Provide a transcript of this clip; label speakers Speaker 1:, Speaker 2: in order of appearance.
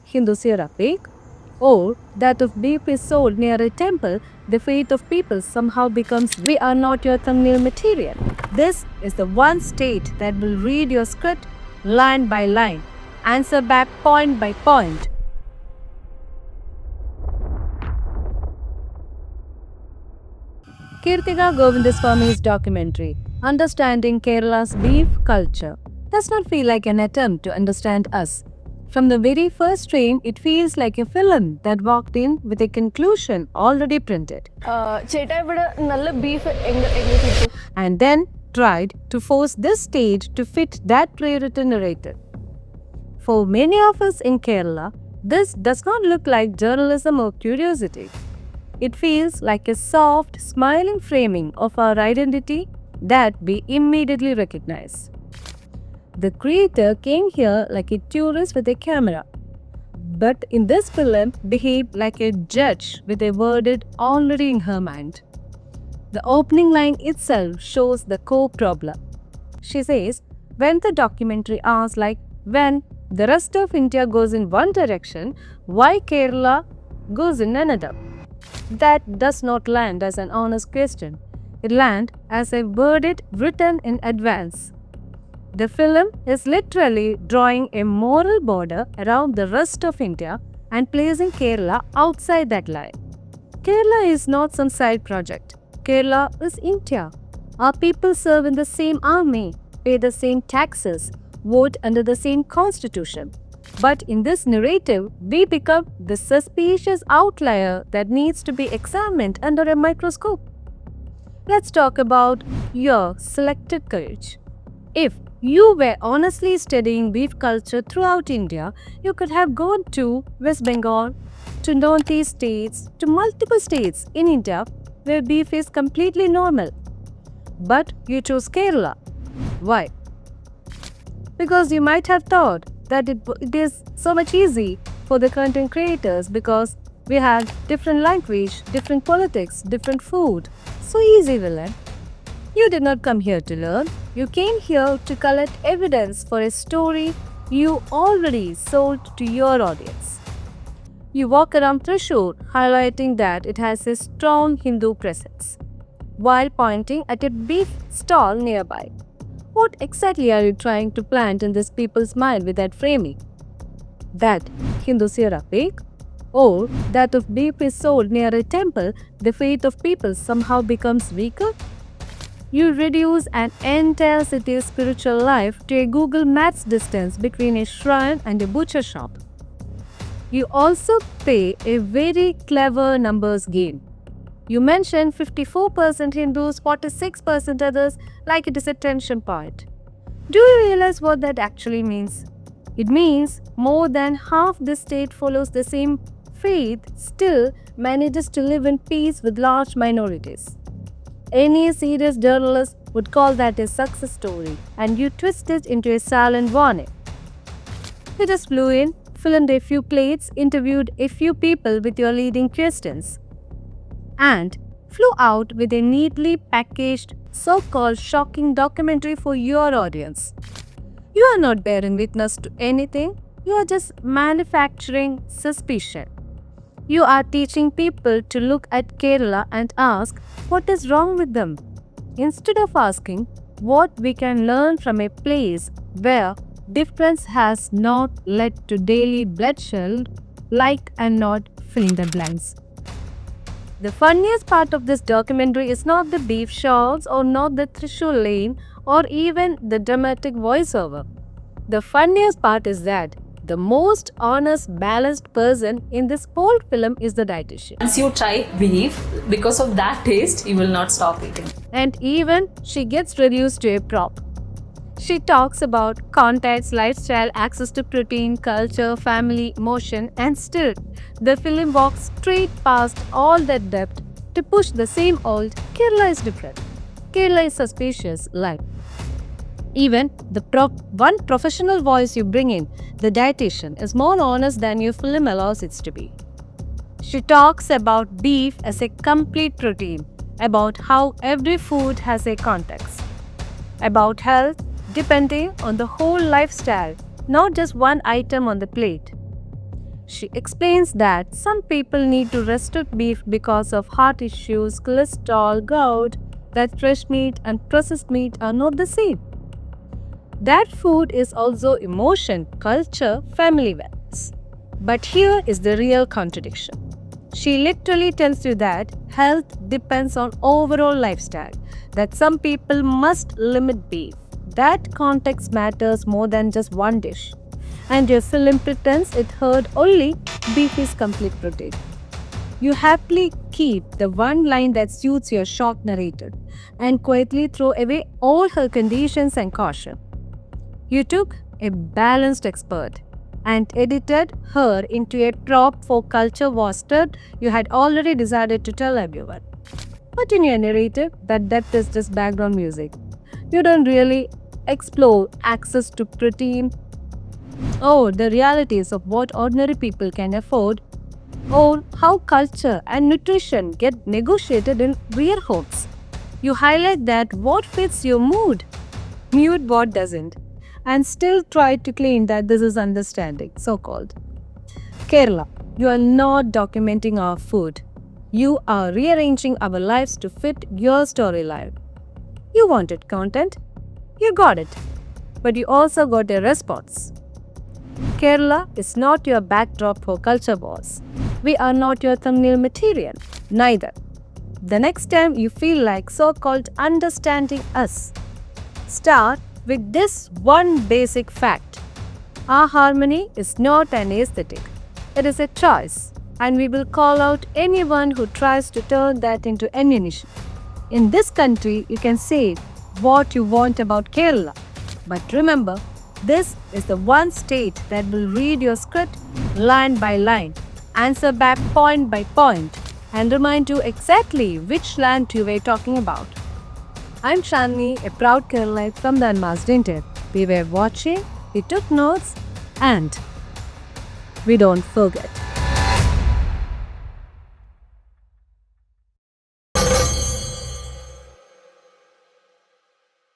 Speaker 1: Hindu or that of beef is sold near a temple, the faith of people somehow becomes we are not your thumbnail material. This is the one state that will read your script line by line, answer back point by point. Kirtika Govindaswamy's documentary, Understanding Kerala's Beef Culture, does not feel like an attempt to understand us. From the very first frame, it feels like a film that walked in with a conclusion already printed. And then tried to force this stage to fit that pre-written narrative. For many of us in Kerala, this does not look like journalism or curiosity. It feels like a soft, smiling framing of our identity that we immediately recognize. The creator came here like a tourist with a camera, but in this film behaved like a judge with a verdict already in her mind. The opening line itself shows the core problem. She says, when the documentary asks when the rest of India goes in one direction, why Kerala goes in another? That does not land as an honest question. It lands as a verdict written in advance. The film is literally drawing a moral border around the rest of India and placing Kerala outside that line. Kerala is not some side project. Kerala is India. Our people serve in the same army, pay the same taxes, vote under the same constitution. But in this narrative, we become the suspicious outlier that needs to be examined under a microscope. Let's talk about your selective courage. If you were honestly studying beef culture throughout India, you could have gone to West Bengal, to Northeast states, to multiple states in India where beef is completely normal. But you chose Kerala. Why? Because you might have thought that it is so much easy for the content creators because we have different language, different politics, different food. So easy, villain. You did not come here to learn. You came here to collect evidence for a story you already sold to your audience. You walk around Thrissur highlighting that it has a strong Hindu presence, while pointing at a beef stall nearby. What exactly are you trying to plant in this people's mind with that framing? That Hindu or that of beef is sold near a temple, the faith of people somehow becomes weaker? You reduce an entire city's spiritual life to a Google Maps distance between a shrine and a butcher shop. You also play a very clever numbers game. You mention 54% Hindus, 46% others, like it is a tension point. Do you realize what that actually means? It means more than half the state follows the same faith, still manages to live in peace with large minorities. Any serious journalist would call that a success story, and you twist it into a silent warning. You just flew in, filmed a few plates, interviewed a few people with your leading questions, and flew out with a neatly packaged, so-called shocking documentary for your audience. You are not bearing witness to anything, you are just manufacturing suspicion. You are teaching people to look at Kerala and ask what is wrong with them, instead of asking what we can learn from a place where difference has not led to daily bloodshed, and not filling the blanks. The funniest part of this documentary is not the beef shots or not the Thrissur lane or even the dramatic voiceover. The funniest part is that the most honest, balanced person in this whole film is the dietitian.
Speaker 2: Once you try beef, because of that taste, you will not stop eating.
Speaker 1: And even she gets reduced to a prop. She talks about context, lifestyle, access to protein, culture, family, emotion, and still the film walks straight past all that depth to push the same old Kerala is different. Kerala is suspicious, like. Even the one professional voice you bring in, the dietitian, is more honest than your film allows it to be. She talks about beef as a complete protein, about how every food has a context, about health depending on the whole lifestyle, not just one item on the plate. She explains that some people need to restrict beef because of heart issues, cholesterol, gout, that fresh meat and processed meat are not the same. That food is also emotion, culture, family values. But here is the real contradiction. She literally tells you that health depends on overall lifestyle, that some people must limit beef. That context matters more than just one dish. And your film pretends it heard only beef is complete protein. You happily keep the one line that suits your shocked narrator and quietly throw away all her conditions and caution. You took a balanced expert and edited her into a prop for culture wars you had already decided to tell everyone. But in your narrative, that depth is just background music. You don't really explore access to protein or the realities of what ordinary people can afford or how culture and nutrition get negotiated in real homes. You highlight that what fits your mood, mute what doesn't, and still try to claim that this is understanding, so called. Kerala, you are not documenting our food. You are rearranging our lives to fit your storyline. You wanted content, you got it. But you also got a response. Kerala is not your backdrop for culture wars. We are not your thumbnail material. Neither. The next time you feel like so called understanding us, start with this one basic fact. Our harmony is not an aesthetic, it is a choice, and we will call out anyone who tries to turn that into ammunition. In this country, you can say what you want about Kerala, but remember, this is the one state that will read your script line by line, answer back point by point, and remind you exactly which land you were talking about. I'm Chandni, a proud Keralite from the Unmasked Inter. We were watching, we took notes, and we don't forget.